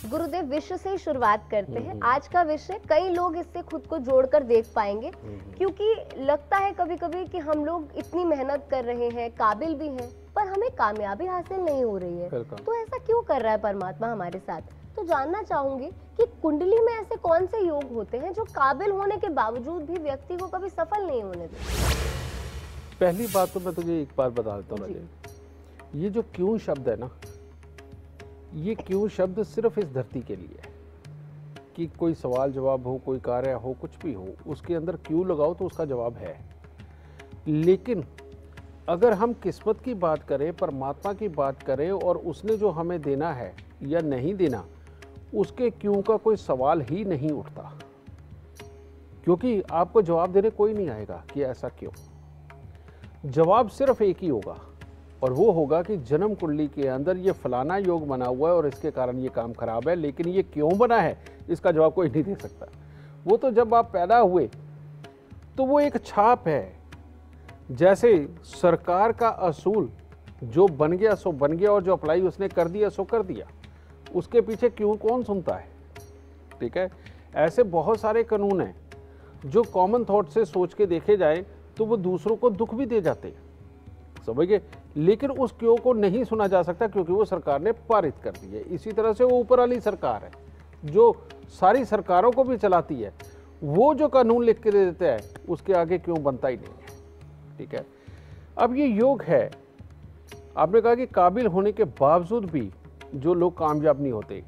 गुरुदेव, विषय से ही शुरुआत करते हैं। आज का विषय कई लोग इससे खुद को जोड़कर देख पाएंगे, क्योंकि लगता है कभी कभी कि हम लोग इतनी मेहनत कर रहे हैं, काबिल भी हैं, पर हमें कामयाबी हासिल नहीं हो रही है। तो ऐसा क्यों कर रहा है परमात्मा हमारे साथ? तो जानना चाहूंगी कि कुंडली में ऐसे कौन से योग होते हैं जो काबिल होने के बावजूद भी व्यक्ति को कभी सफल नहीं होने देते? पहली बात तो मैं तुझे एक बार बता देता हूँ, ये जो क्यों शब्द है ना, ये क्यों शब्द सिर्फ इस धरती के लिए है कि कोई सवाल जवाब हो, कोई कार्य हो, कुछ भी हो, उसके अंदर क्यों लगाओ तो उसका जवाब है। लेकिन अगर हम किस्मत की बात करें, परमात्मा की बात करें और उसने जो हमें देना है या नहीं देना, उसके क्यों का कोई सवाल ही नहीं उठता, क्योंकि आपको जवाब देने कोई नहीं आएगा कि ऐसा क्यों। जवाब सिर्फ एक ही होगा, और वो होगा कि जन्म कुंडली के अंदर ये फलाना योग बना हुआ है और इसके कारण ये काम खराब है, लेकिन ये क्यों बना है इसका जवाब कोई नहीं दे सकता। वो तो जब आप पैदा हुए तो वो एक छाप है। जैसे सरकार का असूल जो बन गया सो बन गया, और जो अप्लाई उसने कर दिया सो कर दिया, उसके पीछे क्यों कौन सुनता है? ठीक है, ऐसे बहुत सारे कानून हैं जो कॉमन थॉट से सोच के देखे जाए तो वो दूसरों को दुख भी दे जाते हैं, समझ गए, लेकिन उस क्यों को नहीं सुना जा सकता क्योंकि वो सरकार ने पारित कर दी है। इसी तरह से वो ऊपर वाली सरकार है जो सारी सरकारों को भी चलाती है, वो जो कानून लिख के दे देता है उसके आगे क्यों बनता ही नहीं है। ठीक है, अब ये योग है, आपने कहा कि काबिल होने के बावजूद भी जो लोग कामयाब नहीं होते,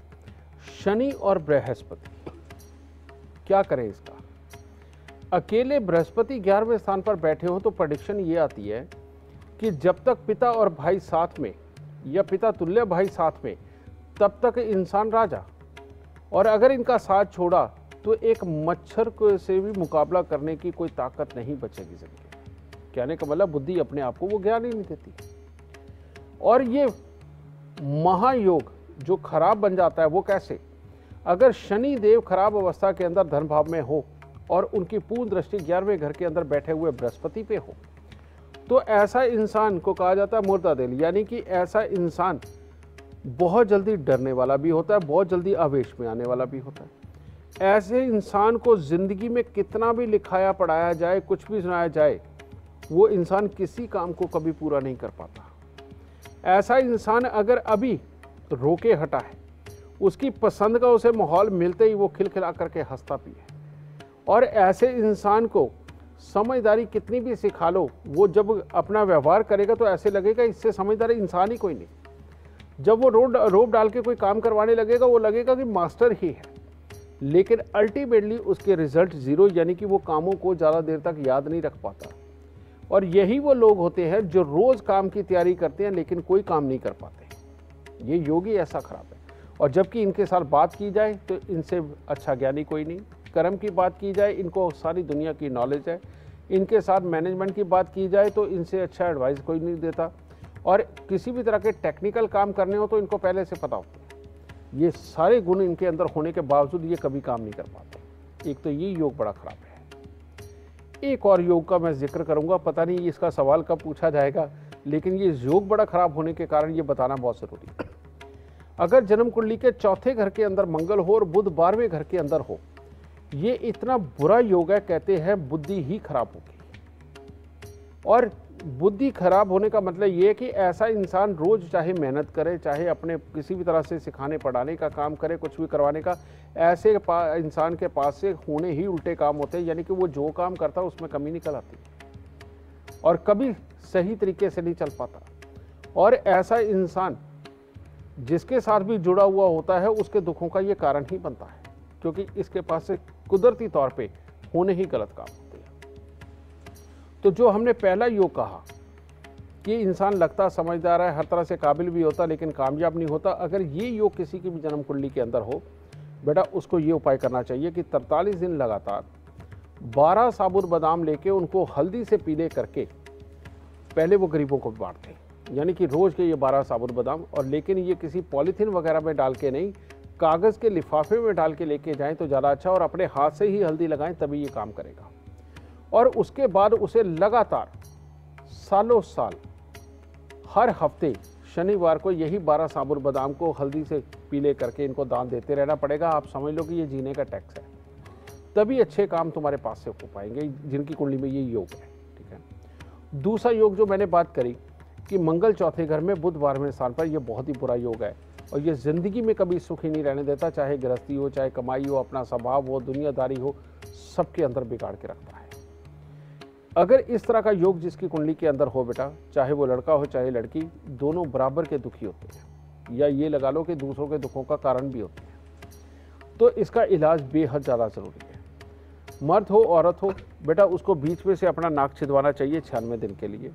शनि और बृहस्पति, क्या करें इसका? अकेले बृहस्पति 11वें स्थान पर बैठे हो तो प्रेडिक्शन ये आती है कि जब तक पिता और भाई साथ में या पिता तुल्य भाई साथ में, तब तक इंसान राजा, और अगर इनका साथ छोड़ा तो एक मच्छर को से भी मुकाबला करने की कोई ताकत नहीं बचेगी जिंदगी। कहने का मतलब बुद्धि अपने आप को वो ज्ञान ही नहीं देती। और ये महायोग जो खराब बन जाता है वो कैसे? अगर शनि देव खराब अवस्था के अंदर धन भाव में हो और उनकी पूर्ण दृष्टि 11वें घर के अंदर बैठे हुए बृहस्पति पे हो, तो ऐसा इंसान को कहा जाता है मुर्दा दिल, यानी कि ऐसा इंसान बहुत जल्दी डरने वाला भी होता है, बहुत जल्दी आवेश में आने वाला भी होता है। ऐसे इंसान को जिंदगी में कितना भी लिखाया पढ़ाया जाए, कुछ भी सुनाया जाए, वो इंसान किसी काम को कभी पूरा नहीं कर पाता। ऐसा इंसान अगर अभी रोके हटा है, उसकी पसंद का उसे माहौल मिलते ही वो खिलखिला करके हंसता भी है। और ऐसे इंसान को समझदारी कितनी भी सिखा लो, वो जब अपना व्यवहार करेगा तो ऐसे लगेगा इससे समझदार इंसान ही कोई नहीं। जब वो रोब डाल के कोई काम करवाने लगेगा, वो लगेगा कि मास्टर ही है, लेकिन अल्टीमेटली उसके रिजल्ट जीरो, यानी कि वो कामों को ज़्यादा देर तक याद नहीं रख पाता। और यही वो लोग होते हैं जो रोज़ काम की तैयारी करते हैं लेकिन कोई काम नहीं कर पाते। ये योगी ऐसा खराब है। और जबकि इनके साथ बात की जाए तो इनसे अच्छा ज्ञानी कोई नहीं। कर्म की बात की जाए, इनको सारी दुनिया की नॉलेज है। इनके साथ मैनेजमेंट की बात की जाए तो इनसे अच्छा एडवाइस कोई नहीं देता। और किसी भी तरह के टेक्निकल काम करने हो तो इनको पहले से पता होता है। ये सारे गुण इनके अंदर होने के बावजूद ये कभी काम नहीं कर पाते। एक तो ये योग बड़ा खराब है। एक और योग का मैं जिक्र करूंगा, पता नहीं इसका सवाल कब पूछा जाएगा, लेकिन ये योग बड़ा खराब होने के कारण ये बताना बहुत ज़रूरी है। अगर जन्म कुंडली के चौथे घर के अंदर मंगल हो और बुध 12वें घर के अंदर हो, ये इतना बुरा योग है, कहते हैं बुद्धि ही खराब होगी। और बुद्धि खराब होने का मतलब ये है कि ऐसा इंसान रोज चाहे मेहनत करे, चाहे अपने किसी भी तरह से सिखाने पढ़ाने का काम करे, कुछ भी करवाने का, ऐसे इंसान के पास से होने ही उल्टे काम होते हैं। यानी कि वो जो काम करता है उसमें कमी निकल आती है और कभी सही तरीके से नहीं चल पाता। और ऐसा इंसान जिसके साथ भी जुड़ा हुआ होता है उसके दुखों का ये कारण ही बनता है, क्योंकि इसके पास से कुदरती तौर पे होने ही गलत काम होते हैं। तो जो हमने पहला योग कहा कि इंसान लगता समझदार है, हर तरह से काबिल भी होता लेकिन कामयाब नहीं होता, अगर ये योग किसी की भी जन्म कुंडली के अंदर हो, बेटा उसको ये उपाय करना चाहिए कि 43 दिन लगातार 12 साबुत बादाम लेके उनको हल्दी से पीले करके पहले वो गरीबों को बांटते हैं। यानी कि रोज़ के ये 12 साबुत बादाम, और लेकिन ये किसी पॉलीथीन वगैरह में डाल के नहीं, कागज़ के लिफाफे में डाल के लेके जाएं तो ज़्यादा अच्छा, और अपने हाथ से ही हल्दी लगाएं तभी ये काम करेगा। और उसके बाद उसे लगातार सालों साल हर हफ्ते शनिवार को यही 12 साबुत बादाम को हल्दी से पीले करके इनको दान देते रहना पड़ेगा। आप समझ लो कि ये जीने का टैक्स है, तभी अच्छे काम तुम्हारे पास से हो पाएंगे जिनकी कुंडली में ये योग है। ठीक है। दूसरा योग जो मैंने बात करी कि मंगल चौथे घर में बुध 12वें स्थान पर, यह बहुत ही बुरा योग है और ये ज़िंदगी में कभी सुखी नहीं रहने देता, चाहे गृहस्थी हो, चाहे कमाई हो, अपना स्वभाव हो, दुनियादारी हो, सबके अंदर बिगाड़ के रखता है। अगर इस तरह का योग जिसकी कुंडली के अंदर हो बेटा, चाहे वो लड़का हो चाहे लड़की, दोनों बराबर के दुखी होते हैं, या ये लगा लो कि दूसरों के दुखों का कारण भी होते हैं। तो इसका इलाज बेहद ज़्यादा ज़रूरी है। मर्द हो औरत हो बेटा, उसको बीच में से अपना नाक छिदवाना चाहिए 96 दिन के लिए।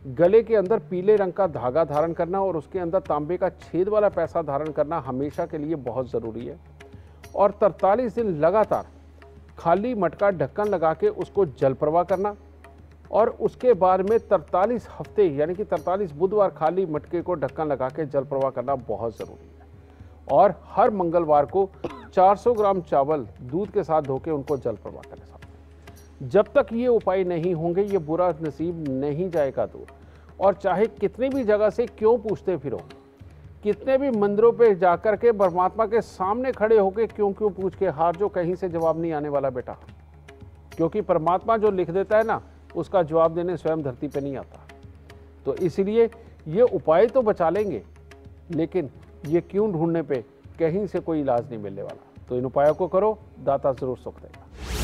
गले के अंदर पीले रंग का धागा धारण करना और उसके अंदर तांबे का छेद वाला पैसा धारण करना हमेशा के लिए बहुत ज़रूरी है। और 43 दिन लगातार खाली मटका ढक्कन लगा के उसको जल प्रवाह करना, और उसके बाद में 43 हफ्ते यानी कि 43 बुधवार खाली मटके को ढक्कन लगा के जल प्रवाह करना बहुत ज़रूरी है। और हर मंगलवार को 400 ग्राम चावल दूध के साथ धो के उनको जल प्रवाह करें साहब। जब तक ये उपाय नहीं होंगे ये बुरा नसीब नहीं जाएगा दूर। और चाहे कितनी भी जगह से क्यों पूछते फिरो, कितने भी मंदिरों पे जाकर के परमात्मा के सामने खड़े होके क्यों पूछ के हार जो, कहीं से जवाब नहीं आने वाला बेटा। क्योंकि परमात्मा जो लिख देता है ना, उसका जवाब देने स्वयं धरती पे नहीं आता। तो इसलिए ये उपाय तो बचा लेंगे, लेकिन ये क्यों ढूंढने पे कहीं से कोई इलाज नहीं मिलने वाला। तो इन उपायों को करो, दाता जरूर सुख देगा।